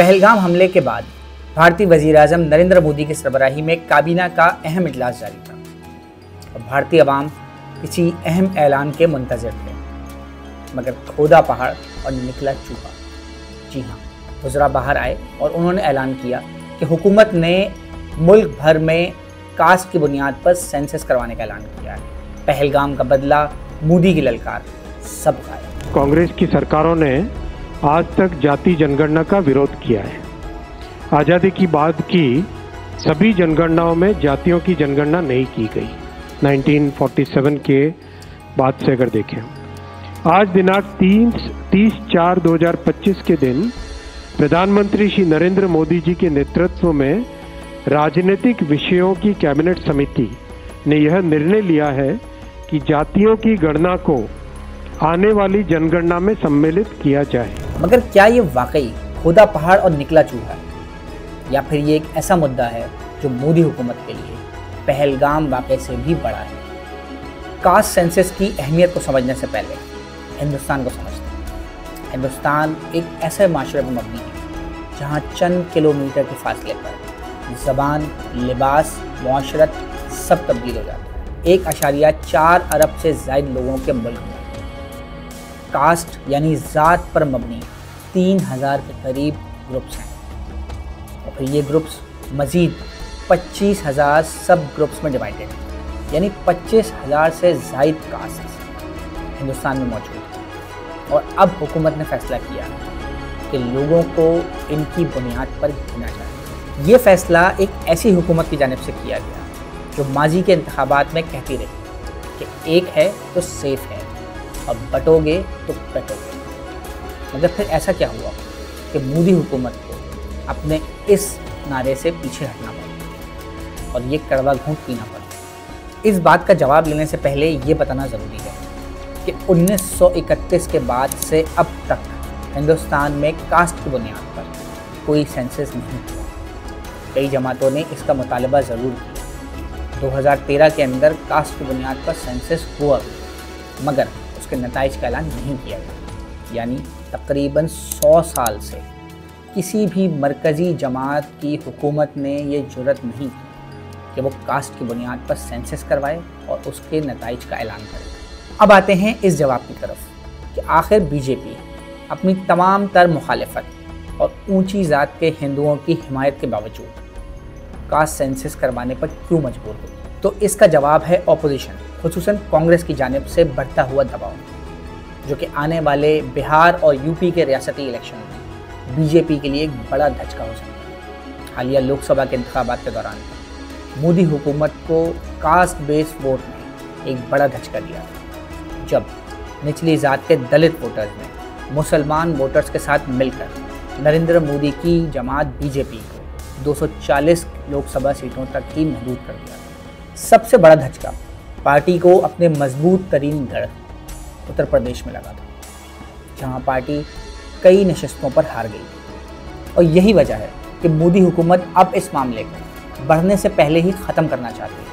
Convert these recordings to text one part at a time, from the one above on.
पहलगाम हमले के बाद भारतीय वज़ीर-ए-आज़म नरेंद्र मोदी की सरबराही में काबीना का अहम इजलास जारी था और भारतीय अवाम किसी अहम ऐलान के मुंतज़िर थे, मगर खोदा पहाड़ और निकला चूहा। जी हाँ, वज़रा बाहर आए और उन्होंने ऐलान किया कि हुकूमत ने मुल्क भर में कास्ट की बुनियाद पर सेंसस करवाने का ऐलान किया है। पहलगाम का बदला, मोदी की ललकार, सब गायब। कांग्रेस की सरकारों ने आज तक जाति जनगणना का विरोध किया है। आज़ादी की बाद की सभी जनगणनाओं में जातियों की जनगणना नहीं की गई। 1947 के बाद से अगर देखें, आज दिनांक 30/4/2025 के दिन प्रधानमंत्री श्री नरेंद्र मोदी जी के नेतृत्व में राजनीतिक विषयों की कैबिनेट समिति ने यह निर्णय लिया है कि जातियों की गणना को आने वाली जनगणना में सम्मिलित किया जाए। मगर क्या ये वाकई खोदा पहाड़ और निकला चूहा है, या फिर ये एक ऐसा मुद्दा है जो मोदी हुकूमत के लिए पहलगाम वाकई से भी बड़ा है? कास्ट सेंसस की अहमियत को समझने से पहले हिंदुस्तान को समझते हैं। हिंदुस्तान एक ऐसे माशरे पर मबनी है जहाँ चंद किलोमीटर के फासले पर ज़बान, लिबास, मुआशरत सब तब्दील हो जाता है। 1.4 अरब से ज़ायद लोगों के मुल्क में कास्ट यानी ज़ात पर मबनी 3000 के करीब ग्रुप्स हैं और फिर ये ग्रुप्स मज़ीद 25,000 सब ग्रुप्स में डिवाइडेड हैं, यानी 25,000 से ज़ायद कास्ट हिंदुस्तान में मौजूद हैं। और अब हुकूमत ने फ़ैसला किया कि लोगों को इनकी बुनियाद पर गिना जाए। ये फ़ैसला एक ऐसी हुकूमत की जानिब से किया गया जो माजी के इंतखाबात में कहती रही कि एक है तो सेफ़ है और बटोगे तो कटोगे। मगर फिर ऐसा क्या हुआ कि मोदी हुकूमत को अपने इस नारे से पीछे हटना पड़ा और ये कड़वा घूंट पीना पड़ा। इस बात का जवाब लेने से पहले ये बताना ज़रूरी है कि 1931 के बाद से अब तक हिंदुस्तान में कास्ट की बुनियाद पर कोई सेंसस नहीं हुआ। कई जमातों ने इसका मुतालबा ज़रूर किया। 2013 के अंदर कास्ट की बुनियाद पर सेंसस हुआ, मगर उसके नताइज का ऐलान नहीं किया गया। यानी तकरीबन 100 साल से किसी भी मरकज़ी जमात की हुकूमत ने ये जुर्रत नहीं की कि वो कास्ट की बुनियाद पर सेंसस करवाए और उसके नताइज का ऐलान करे। अब आते हैं इस जवाब की तरफ कि आखिर बीजेपी अपनी तमाम तर मुखालिफत और ऊंची ज़ात के हिंदुओं की हिमायत के बावजूद कास्ट सेंसस करवाने पर क्यों मजबूर हुई? तो इसका जवाब है ऑपोजिशन, खुसूसन कांग्रेस की जानिब से बढ़ता हुआ दबाव, जो कि आने वाले बिहार और यूपी के रियासती इलेक्शन में बीजेपी के लिए एक बड़ा धचका हो सकता है। हालिया लोकसभा के इंतखाबात के दौरान मोदी हुकूमत को कास्ट बेस्ड वोट ने एक बड़ा धचका दिया, जब निचली ज़ात के दलित वोटर्स ने मुसलमान वोटर्स के साथ मिलकर नरेंद्र मोदी की जमात बीजेपी को 240 लोकसभा सीटों तक ही महदूद कर दिया। सबसे बड़ा धचका पार्टी को अपने मजबूत तरीन गढ़ उत्तर प्रदेश में लगा था, जहां पार्टी कई नशिस्तों पर हार गई। और यही वजह है कि मोदी हुकूमत अब इस मामले को बढ़ने से पहले ही ख़त्म करना चाहती है,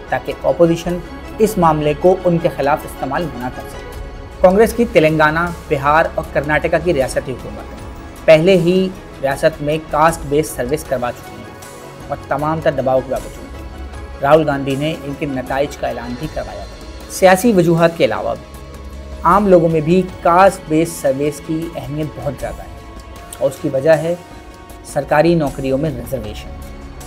ताकि ऑपोजिशन इस मामले को उनके खिलाफ इस्तेमाल न कर सके। कांग्रेस की तेलंगाना, बिहार और कर्नाटका की रियासती हुकूमत पहले ही रियासत में कास्ट बेस्ड सर्विस करवा चुकी हैं और तमाम तर दबाव के बावजूद राहुल गांधी ने इनके नताइज का ऐलान भी करवाया था। सियासी वजूहात के अलावा आम लोगों में भी कास्ट बेस्ड सर्विस की अहमियत बहुत ज़्यादा है और उसकी वजह है सरकारी नौकरियों में रिजर्वेशन,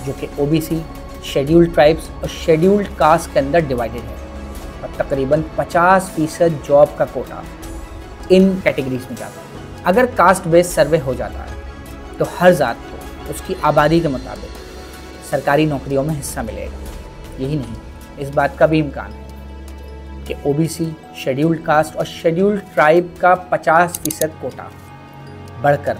जो कि ओबीसी, शेड्यूल्ड ट्राइब्स और शेड्यूल्ड कास्ट के अंदर डिवाइडेड है और तकरीबन 50% जॉब का कोटा इन कैटेगरीज में जाता है। अगर कास्ट बेस्ड सर्वे हो जाता है तो हर ज़ात को उसकी आबादी के मुताबिक सरकारी नौकरियों में हिस्सा मिलेगा। यही नहीं, इस बात का भी इम्कान है कि ओबीसी, शेड्यूल्ड कास्ट और शेड्यूल्ड ट्राइब का 50% कोटा बढ़कर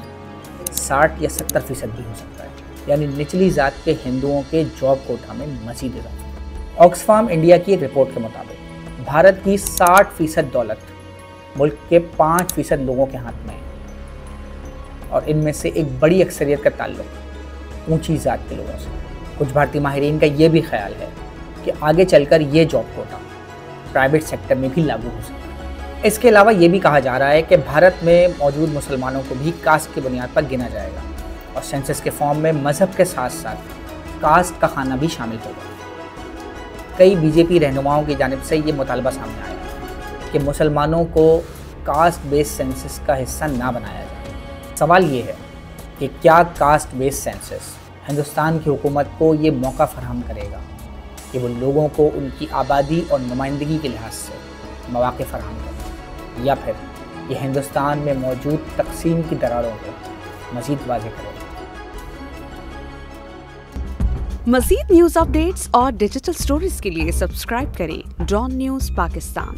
60 या 70% भी हो सकता है, यानी निचली ज़ात के हिंदुओं के जॉब कोटा में मज़ीद इजाफा। ऑक्सफाम इंडिया की एक रिपोर्ट के मुताबिक भारत की 60% दौलत मुल्क के 5% लोगों के हाथ में है और इनमें से एक बड़ी अक्सरियत का ताल्लुक ऊंची ज़ात के लोगों से। कुछ भारतीय माहिरीन का ये भी ख्याल है कि आगे चलकर ये जॉब कोटा प्राइवेट सेक्टर में भी लागू हो सकता है। इसके अलावा ये भी कहा जा रहा है कि भारत में मौजूद मुसलमानों को भी कास्ट की बुनियाद पर गिना जाएगा और सेंसस के फॉर्म में मज़हब के साथ साथ कास्ट का खाना भी शामिल होगा। कई बीजेपी रहनुमाओं की जानिब से ये मुतालबा सामने आया कि मुसलमानों को कास्ट बेस्ड सेंसस का हिस्सा ना बनाया जाए। सवाल ये है कि क्या कास्ट बेस्ड सेंसस हिंदुस्तान की हुकूमत को ये मौका फराहम करेगा कि वो लोगों को उनकी आबादी और नुमाइंदगी के लिहाज से मौक़े फराहम करें, या फिर ये हिंदुस्तान में मौजूद तकसीम की दरारों को मज़ीद वाज़ेह करेगा। मज़ीद न्यूज़ अपडेट्स और डिजिटल स्टोरीज के लिए सब्सक्राइब करें डॉन न्यूज़ पाकिस्तान।